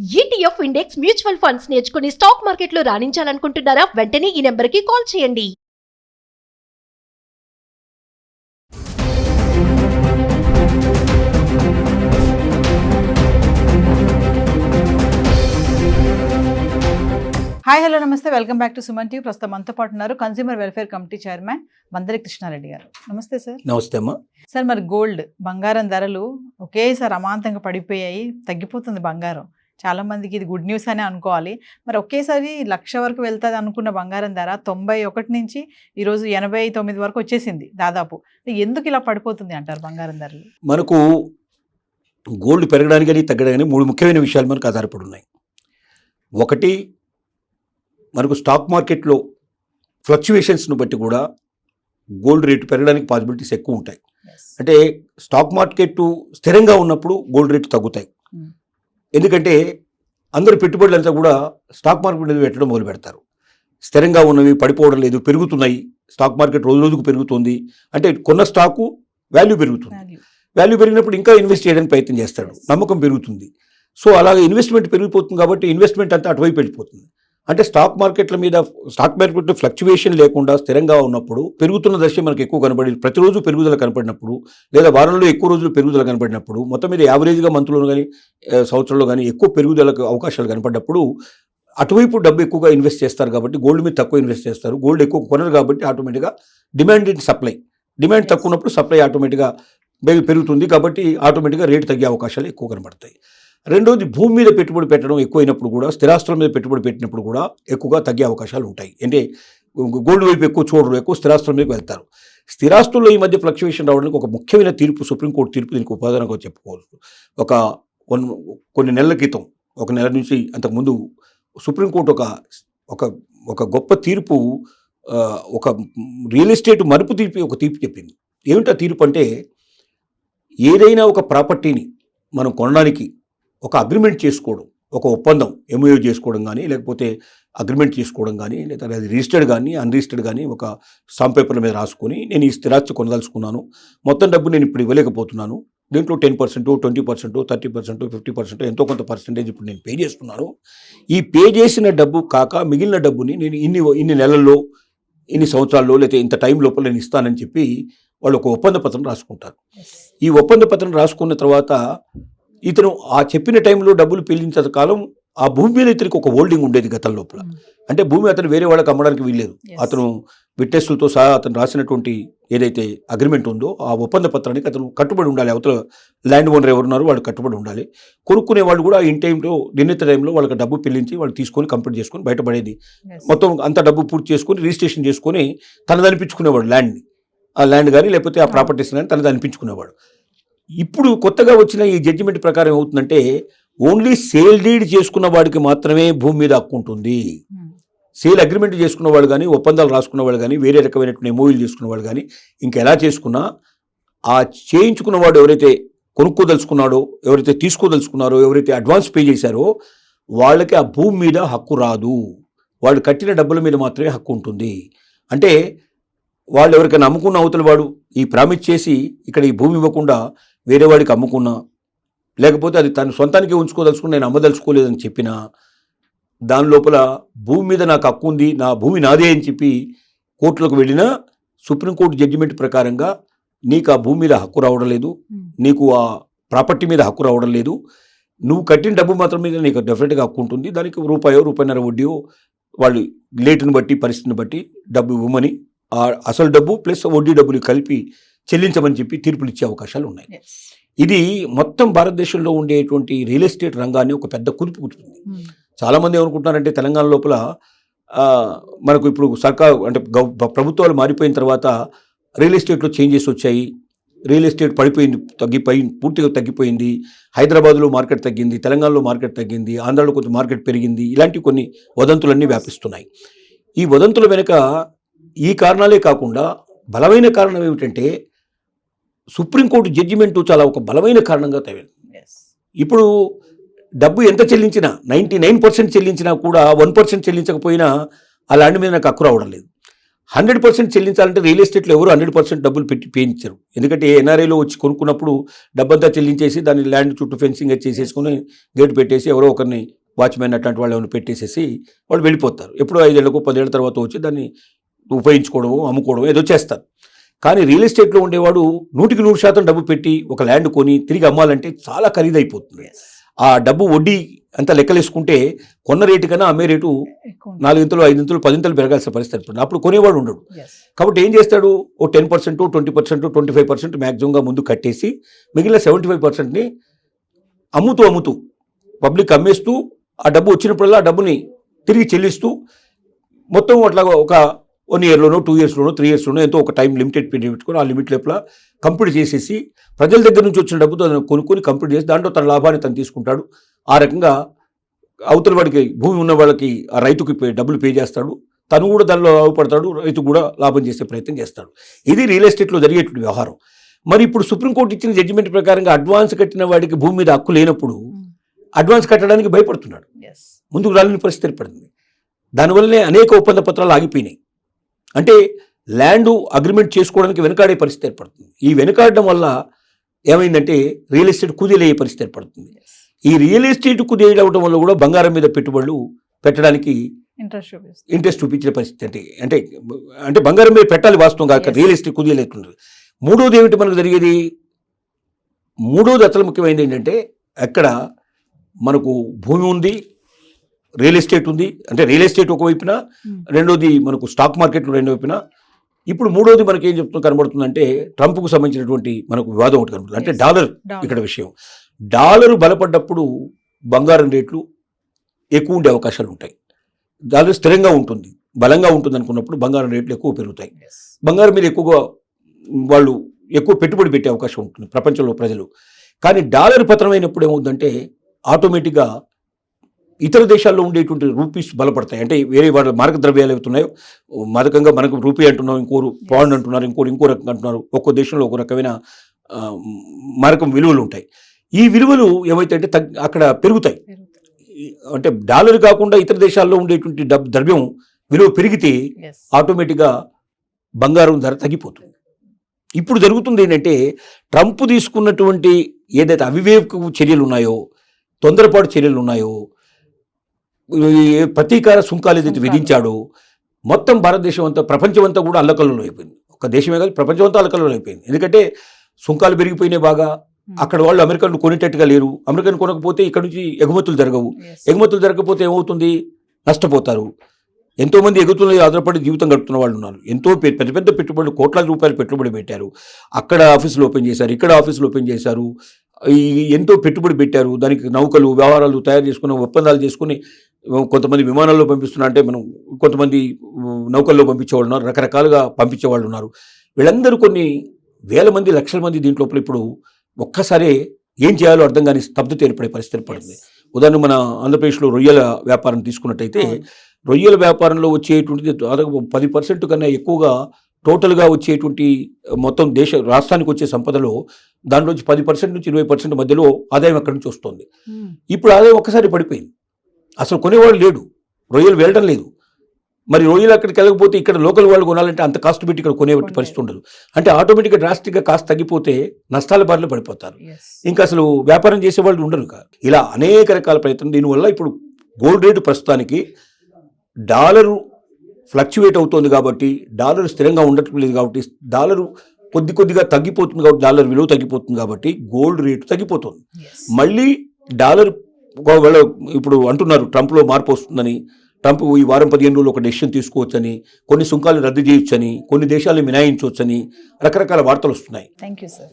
ETF index mutual funds నేర్చుకుని stock మార్కెట్లో రాణించాలనుకుంటున్నారా? వెంటనే ఈ నెంబర్కి కాల్ చేయండి. హాయ్ హలో నమస్తే, welcome back to Suman TV. ప్రస్తుతం మనతో పాటు ఉన్నారు consumer welfare committee chairman Mandari Krishna Reddy గారు. నమస్తే సార్. నమస్తే అమ్మా. సార్, మరి గోల్డ్ బంగారం ధరలు ఒకేసారి అమాంతంగా పడిపోయాయి, తగ్గిపోతుంది బంగారం. చాలా మందికి ఇది గుడ్ న్యూస్ అనే అనుకోవాలి. మరి ఒకేసారి 1,00,000 వరకు వెళ్తుంది అనుకున్న బంగారం ధర 91 నుంచి ఈరోజు 89 వరకు వచ్చేసింది దాదాపు. ఎందుకు ఇలా పడిపోతుంది అంటారు బంగారం ధరలు? మనకు గోల్డ్ పెరగడానికి కానీ తగ్గడానికి కానీ 3 ముఖ్యమైన విషయాలు మనకు ఆధారపడి ఉన్నాయి. ఒకటి, మనకు స్టాక్ మార్కెట్లో ఫ్లక్చువేషన్స్ను బట్టి కూడా గోల్డ్ రేటు పెరగడానికి పాసిబిలిటీస్ ఎక్కువ ఉంటాయి. అంటే స్టాక్ మార్కెట్ స్థిరంగా ఉన్నప్పుడు గోల్డ్ రేటు తగ్గుతాయి. ఎందుకంటే అందరు పెట్టుబడులంతా కూడా స్టాక్ మార్కెట్ మీద పెట్టడం మొదలు పెడతారు. స్థిరంగా ఉన్నవి పడిపోవడం లేదు, పెరుగుతున్నాయి. స్టాక్ మార్కెట్ రోజు రోజుకు పెరుగుతుంది అంటే కొన్న స్టాకు వాల్యూ పెరుగుతుంది. వాల్యూ పెరిగినప్పుడు ఇంకా ఇన్వెస్ట్ చేయడానికి ప్రయత్నం చేస్తాడు, నమ్మకం పెరుగుతుంది. సో అలాగే ఇన్వెస్ట్మెంట్ పెరిగిపోతుంది కాబట్టి ఇన్వెస్ట్మెంట్ అంతా అటువైపు వెళ్ళిపోతుంది. అంటే స్టాక్ మార్కెట్లో ఫ్లక్చువేషన్ లేకుండా స్థిరంగా ఉన్నప్పుడు పెరుగుతున్న దశ మనకు ఎక్కువ కనబడి ప్రతిరోజు పెరుగుదల కనపడినప్పుడు, లేదా వారంలో ఎక్కువ రోజులు పెరుగుదల కనపడినప్పుడు, మొత్తం మీద యావరేజ్గా మంత్లో కానీ సంవత్సరంలో కానీ ఎక్కువ పెరుగుదలకు అవకాశాలు కనపడినప్పుడు అటువైపు డబ్బు ఎక్కువగా ఇన్వెస్ట్ చేస్తారు. కాబట్టి గోల్డ్ మీద తక్కువ ఇన్వెస్ట్ చేస్తారు. గోల్డ్ ఎక్కువ కొనరు కాబట్టి ఆటోమేటిక్గా డిమాండ్ తక్కువ ఉన్నప్పుడు సప్లై ఆటోమేటిక్గా పెరుగుతుంది. కాబట్టి ఆటోమేటిక్గా రేటు తగ్గే అవకాశాలు ఎక్కువ కనబడతాయి. రెండోది, భూమి మీద పెట్టుబడి పెట్టడం ఎక్కువైనప్పుడు కూడా, స్థిరాస్తుల మీద పెట్టుబడి పెట్టినప్పుడు కూడా ఎక్కువగా తగ్గే అవకాశాలు ఉంటాయి. అంటే గోల్డ్ వైపు ఎక్కువ చూడరు, ఎక్కువ స్థిరాస్తుల మీదకి వెళ్తారు. స్థిరాస్తుల్లో ఈ మధ్య ఫ్లక్చువేషన్ రావడానికి ఒక ముఖ్యమైన తీర్పు, సుప్రీంకోర్టు తీర్పు దీనికి ఉపాదానంగా చెప్పుకోవచ్చు. కొన్ని నెలల క్రితం, ఒక నెల నుంచి అంతకుముందు సుప్రీంకోర్టు ఒక గొప్ప తీర్పు, ఒక రియల్ ఎస్టేట్ మరుపు ఒక తీర్పు చెప్పింది. ఏమిటా తీర్పు అంటే, ఏదైనా ఒక ప్రాపర్టీని మనం కొనడానికి ఒక అగ్రిమెంట్ చేసుకోవడం, ఒక ఒప్పందం ఎంఓయూ చేసుకోవడం కానీ, లేకపోతే అగ్రిమెంట్ చేసుకోవడం కానీ, లేదా అది రిజిస్టర్డ్ కానీ అన్రిజిస్టర్డ్ కానీ ఒక స్టాంప్ పేపర్ల మీద రాసుకొని, నేను ఈ స్థిరాస్తి కొనదలుచుకున్నాను, మొత్తం డబ్బు నేను ఇప్పుడు ఇవ్వలేకపోతున్నాను, దీంట్లో 10%, 20%, 30%, 50% ఎంతో కొంత పర్సెంటేజ్ ఇప్పుడు నేను పే చేస్తున్నాను. ఈ పే చేసిన డబ్బు కాక మిగిలిన డబ్బుని నేను ఇన్ని నెలల్లో, ఇన్ని సంవత్సరాల్లో, లేకపోతే ఇంత టైం లోపల నేను ఇస్తానని చెప్పి వాళ్ళు ఒక ఒప్పంద పత్రం రాసుకుంటారు. ఈ ఒప్పంద పత్రం రాసుకున్న తర్వాత ఇతను ఆ చెప్పిన టైంలో డబ్బులు చెల్లించేంత కాలం ఆ భూమి మీద ఇతనికి ఒక హోల్డింగ్ ఉండేది గతం లోపల. అంటే భూమి అతను వేరే వాళ్ళకి అమ్మడానికి వీల్లేదు. అతను విట్నెస్లతో సహా అతను రాసినటువంటి ఏదైతే అగ్రిమెంట్ ఉందో ఆ ఒప్పంద పత్రానికి అతను కట్టుబడి ఉండాలి. అవతల ల్యాండ్ ఓనర్ ఎవరున్నారో వాళ్ళు కట్టుబడి ఉండాలి. కొనుక్కునే వాళ్ళు కూడా ఇన్ టైంలో, నిర్ణీత టైంలో వాళ్ళకి డబ్బు పిల్లించి వాళ్ళు తీసుకొని కంప్లీట్ చేసుకొని బయటపడేది. మొత్తం అంత డబ్బు పూర్తి చేసుకొని రిజిస్ట్రేషన్ చేసుకొని తనది అనిపించుకునేవాడు ల్యాండ్ని, ఆ ల్యాండ్ కానీ లేకపోతే ఆ ప్రాపర్టీస్ కానీ తనది అనిపించుకునేవాడు. ఇప్పుడు కొత్తగా వచ్చిన ఈ జడ్జిమెంట్ ప్రకారం ఏమవుతుందంటే, ఓన్లీ సేల్ డీడ్ చేసుకున్న వాడికి మాత్రమే భూమి మీద హక్కు ఉంటుంది. సేల్ అగ్రిమెంట్ చేసుకున్న వాళ్ళు కానీ, ఒప్పందాలు రాసుకున్న వాళ్ళు కానీ, వేరే రకమైనటువంటి ఎంఓయూలు చేసుకున్న వాళ్ళు కానీ, ఇంకెలా చేసుకున్నా ఆ చేయించుకున్న వాడు ఎవరైతే కొనుక్కోదలుచుకున్నాడో, ఎవరైతే తీసుకోదలుచుకున్నారో, ఎవరైతే అడ్వాన్స్ పే చేశారో వాళ్ళకి ఆ భూమి మీద హక్కు రాదు. వాళ్ళు కట్టిన డబ్బుల మీద మాత్రమే హక్కు ఉంటుంది. అంటే వాళ్ళు ఎవరికైనా అమ్ముకున్న అవతల వాడు ఈ ప్రామిస్ చేసి ఇక్కడ ఈ భూమి ఇవ్వకుండా వేరే వాడికి అమ్ముకున్నా, లేకపోతే అది తను సొంతానికి ఉంచుకోదలుచుకుని నేను అమ్మదలుచుకోలేదని చెప్పినా, దాని లోపల భూమి మీద నాకు హక్కు ఉంది, నా భూమి నాదే అని చెప్పి కోర్టులకు వెళ్ళినా సుప్రీంకోర్టు జడ్జిమెంట్ ప్రకారంగా నీకు ఆ భూమి మీద హక్కు రావడం లేదు, నీకు ఆ ప్రాపర్టీ మీద హక్కు రావడం లేదు. నువ్వు కట్టిన డబ్బు మాత్రం మీద నీకు డెఫినెట్గా హక్కు ఉంటుంది. దానికి రూపాయన్నర వడ్డీయో వాళ్ళు లేటుని బట్టి, పరిస్థితిని బట్టి డబ్బు ఇవ్వమని, ఆ అసలు డబ్బు ప్లస్ వడ్డీ డబ్బులు కలిపి చెల్లించమని చెప్పి తీర్పులు ఇచ్చే అవకాశాలు ఉన్నాయి. ఇది మొత్తం భారతదేశంలో ఉండేటువంటి రియల్ ఎస్టేట్ రంగాన్ని ఒక పెద్ద కుదుపు కుదుపుతుంది. చాలామంది ఏమనుకుంటున్నారంటే, తెలంగాణ లోపల మనకు ఇప్పుడు సర్కారు అంటే ప్రభుత్వాలు మారిపోయిన తర్వాత రియల్ ఎస్టేట్లో చేంజెస్ వచ్చాయి, రియల్ ఎస్టేట్ పూర్తిగా తగ్గిపోయింది. హైదరాబాద్లో మార్కెట్ తగ్గింది, తెలంగాణలో మార్కెట్ తగ్గింది, ఆంధ్రాలో కొంచెం మార్కెట్ పెరిగింది. ఇలాంటి కొన్ని వదంతులన్నీ వ్యాపిస్తున్నాయి. ఈ వదంతుల వెనుక ఈ కారణాలే కాకుండా బలమైన కారణం ఏమిటంటే, సుప్రీంకోర్టు జడ్జిమెంటు చాలా ఒక బలమైన కారణంగా తయారైంది. ఇప్పుడు డబ్బు ఎంత చెల్లించినా, 99% చెల్లించినా కూడా 1% చెల్లించకపోయినా ఆ ల్యాండ్ మీద నాకు హక్కు రావడం లేదు. 100% చెల్లించాలంటే రియల్ ఎస్టేట్లో ఎవరు 100% డబ్బులు పెట్టి పేయించారు. ఎందుకంటే ఎన్ఆర్ఐలో వచ్చి కొనుక్కున్నప్పుడు డబ్బంతా చెల్లించేసి దాన్ని ల్యాండ్ చుట్టూ ఫెన్సింగ్ చేసేసుకుని గేట్ పెట్టేసి ఎవరో ఒకరిని వాచ్మెన్ అట్లాంటి వాళ్ళు ఏమైనా పెట్టేసేసి వాళ్ళు వెళ్ళిపోతారు. ఎప్పుడో 5 ఏళ్లకు 10 ఏళ్ల తర్వాత వచ్చి దాన్ని ఉపయోగించుకోవడము అమ్ముకోవడం ఏదో చేస్తారు. కానీ రియల్ ఎస్టేట్లో ఉండేవాడు 100% డబ్బు పెట్టి ఒక ల్యాండ్ కొని తిరిగి అమ్మాలంటే చాలా ఖరీదైపోతుంది. ఆ డబ్బు వడ్డీ అంతా లెక్కలేసుకుంటే కొన్న రేటు కన్నా అమ్మే రేటు 4 ఇంతలు 5 ఇంతలు 10 ఇంతలు పెరగాల్సిన పరిస్థితి ఉంటుంది. అప్పుడు కొనేవాడు ఉండడు. కాబట్టి ఏం చేస్తాడు, ఓ 10%, 20%, 25% మ్యాక్సిమంగా ముందు కట్టేసి మిగిలిన 75%ని అమ్ముతూ పబ్లిక్ అమ్మేస్తూ ఆ డబ్బు వచ్చినప్పుడల్లా ఆ డబ్బుని తిరిగి చెల్లిస్తూ మొత్తం అట్లా ఒక 1 ఇయర్లోనో 2 ఇయర్స్లోనో 3 ఇయర్స్లోనో ఎంతో ఒక టైం లిమిటెడ్ పీరియడ్ పెట్టుకొని ఆ లిమిట్ లోపల కంప్లీట్ చేసేసి ప్రజల దగ్గర నుంచి వచ్చిన డబ్బుతో కొనుక్కొని కంప్లీట్ చేసి దాంట్లో తన లాభాన్ని తను తీసుకుంటాడు. ఆ రకంగా అవతల వాడికి భూమి ఉన్న వాళ్ళకి ఆ రైతుకి డబ్బులు పే చేస్తాడు, తను కూడా దానిలో లాభపడతాడు, రైతు కూడా లాభం చేసే ప్రయత్నం చేస్తాడు. ఇది రియల్ ఎస్టేట్లో జరిగేటువంటి వ్యవహారం. మరి ఇప్పుడు సుప్రీంకోర్టు ఇచ్చిన జడ్జిమెంట్ ప్రకారంగా అడ్వాన్స్ కట్టిన వాడికి భూమి మీద హక్కు లేనప్పుడు అడ్వాన్స్ కట్టడానికి భయపడుతున్నాడు, ముందుకు రాలేని పరిస్థితి ఏర్పడింది. దానివల్లనే అనేక ఒప్పంద పత్రాలు ఆగిపోయినాయి. అంటే ల్యాండ్ అగ్రిమెంట్ చేసుకోవడానికి వెనకాడే పరిస్థితి ఏర్పడుతుంది. ఈ వెనకాడడం వల్ల ఏమైందంటే రియల్ ఎస్టేట్ కుదేలయ్యే పరిస్థితి ఏర్పడుతుంది. ఈ రియల్ ఎస్టేట్ కుదేలవడం వల్ల కూడా బంగారం మీద పెట్టుబడులు పెట్టడానికి ఇంట్రెస్ట్ చూపించిన పరిస్థితి. అంటే బంగారం మీద పెట్టాలి వాస్తవం కాక రియల్ ఎస్టేట్ కుదేలేస్తుంది. మూడోది ఏమిటి మనకు జరిగేది, మూడోది అసలు ముఖ్యమైనది ఏంటంటే అక్కడ మనకు భూమి ఉంది, రియల్ ఎస్టేట్ ఉంది. అంటే రియల్ ఎస్టేట్ ఒకవైపున, రెండోది మనకు స్టాక్ మార్కెట్లో రెండో వైపున. ఇప్పుడు మూడోది మనకి ఏం కనబడుతుందంటే ట్రంప్కు సంబంధించినటువంటి మనకు వివాదం ఒకటి కనబడుతుంది. అంటే డాలర్ ఇక్కడ విషయం. డాలరు బలపడ్డప్పుడు బంగారం రేట్లు ఎక్కువ ఉండే అవకాశాలు ఉంటాయి. డాలర్ స్థిరంగా ఉంటుంది, బలంగా ఉంటుంది అనుకున్నప్పుడు బంగారం రేట్లు ఎక్కువ పెరుగుతాయి. బంగారం మీద వాళ్ళు ఎక్కువ పెట్టుబడి పెట్టే అవకాశం ఉంటుంది ప్రపంచంలో ప్రజలు. కానీ డాలర్ పతనమైనప్పుడు ఏమవుతుందంటే ఆటోమేటిక్గా ఇతర దేశాల్లో ఉండేటువంటి రూపీస్ బలపడతాయి. అంటే వేరే వాళ్ళ మారక ద్రవ్యాలు అవుతున్నాయో మాదకంగా మనకు రూపీ అంటున్నాం, ఇంకోరు పౌండ్ అంటున్నారు, ఇంకో రకంగా అంటున్నారు. ఒక్కో దేశంలో ఒక రకమైన మారకం విలువలు ఉంటాయి. ఈ విలువలు ఏమైతే అంటే అక్కడ పెరుగుతాయి. అంటే డాలర్ కాకుండా ఇతర దేశాల్లో ఉండేటువంటి ద్రవ్యం విలువ పెరిగితే ఆటోమేటిక్గా బంగారం ధర తగ్గిపోతుంది. ఇప్పుడు జరుగుతుంది ఏంటంటే ట్రంప్ తీసుకున్నటువంటి ఏదైతే అవివేక చర్యలు ఉన్నాయో, తొందరపాటు చర్యలు ఉన్నాయో, ప్రతీకార సుంకాలు ఏదైతే విధించాడో మొత్తం భారతదేశం అంతా, ప్రపంచం అంతా కూడా అల్లకల్లోలం అయిపోయింది. ఒక దేశమే కాదు, ప్రపంచం అంతా అల్లకల్లోలం అయిపోయింది. ఎందుకంటే సుంకాలు పెరిగిపోయినాయి బాగా. అక్కడ వాళ్ళు అమెరికన్లు కొనేటట్టుగా లేరు. అమెరికన్ కొనకపోతే ఇక్కడ నుంచి ఎగుమతులు జరగవు. ఎగుమతులు జరగకపోతే ఏమవుతుంది, నష్టపోతారు. ఎంతోమంది ఎగుమతులు ఆధారపడి జీవితం గడుపుతున్న వాళ్ళు ఉన్నారు. ఎంతో పెద్ద పెద్ద పెట్టుబడులు, కోట్లాది రూపాయలు పెట్టుబడి పెట్టారు. అక్కడ ఆఫీసులు ఓపెన్ చేశారు, ఇక్కడ ఆఫీసులు ఓపెన్ చేశారు, ఎంతో పెట్టుబడి పెట్టారు. దానికి నౌకలు, వ్యవహారాలు తయారు చేసుకుని, ఒప్పందాలు చేసుకుని కొంతమంది విమానాల్లో పంపిస్తున్నారు, అంటే మనం కొంతమంది నౌకల్లో పంపించేవాళ్ళు ఉన్నారు, రకరకాలుగా పంపించేవాళ్ళు ఉన్నారు. వీళ్ళందరూ కొన్ని వేల మంది, లక్షల మంది దీంట్లో ఇప్పుడు ఒక్కసారి ఏం చేయాలో అర్థం కాని స్తబ్దత ఏర్పడే పరిస్థితి ఏర్పడింది. ఉదాహరణ మన ఆంధ్రప్రదేశ్లో రొయ్యల వ్యాపారం తీసుకున్నట్టయితే రొయ్యల వ్యాపారంలో వచ్చేటువంటిది దాదాపు 10% కన్నా ఎక్కువగా టోటల్గా వచ్చేటువంటి మొత్తం రాష్ట్రానికి వచ్చే సంపదలో దాంట్లోంచి 10% నుంచి 20% మధ్యలో ఆదాయం అక్కడి నుంచి వస్తుంది. ఇప్పుడు ఆదాయం ఒక్కసారి పడిపోయింది. అసలు కొనేవాడు లేడు, రొయ్యలు వెళ్ళడం లేదు. మరి రొయ్యలు అక్కడికి వెళ్ళకపోతే ఇక్కడ లోకల్ వాళ్ళు కొనాలంటే అంత కాస్ట్ పెట్టి ఇక్కడ కొనే పరిస్థితి ఉండదు. అంటే ఆటోమేటిక్గా డ్రాస్టిక్గా కాస్ట్ తగ్గిపోతే నష్టాల బారిలో పడిపోతారు. ఇంకా అసలు వ్యాపారం చేసే వాళ్ళు ఉండరు. ఇలా అనేక రకాల ప్రయత్నం. దీనివల్ల ఇప్పుడు గోల్డ్ రేటు ప్రస్తుతానికి డాలరు ఫ్లక్చువేట్ అవుతోంది కాబట్టి, డాలర్ స్థిరంగా ఉండట్లేదు కాబట్టి, డాలరు కొద్దిగా తగ్గిపోతుంది కాబట్టి, డాలర్ విలువ తగ్గిపోతుంది కాబట్టి గోల్డ్ రేటు తగ్గిపోతుంది. మళ్ళీ డాలర్ ఒకవేళ ఇప్పుడు అంటున్నారు ట్రంప్లో మార్పు వస్తుందని, ట్రంప్ ఈ వారం 15 రోజులు ఒక డెసిషన్ తీసుకోవచ్చని, కొన్ని సుంకాలు రద్దు చేయొచ్చని, కొన్ని దేశాలు మినాయించవచ్చని రకరకాల వార్తలు వస్తున్నాయి. Thank you sir.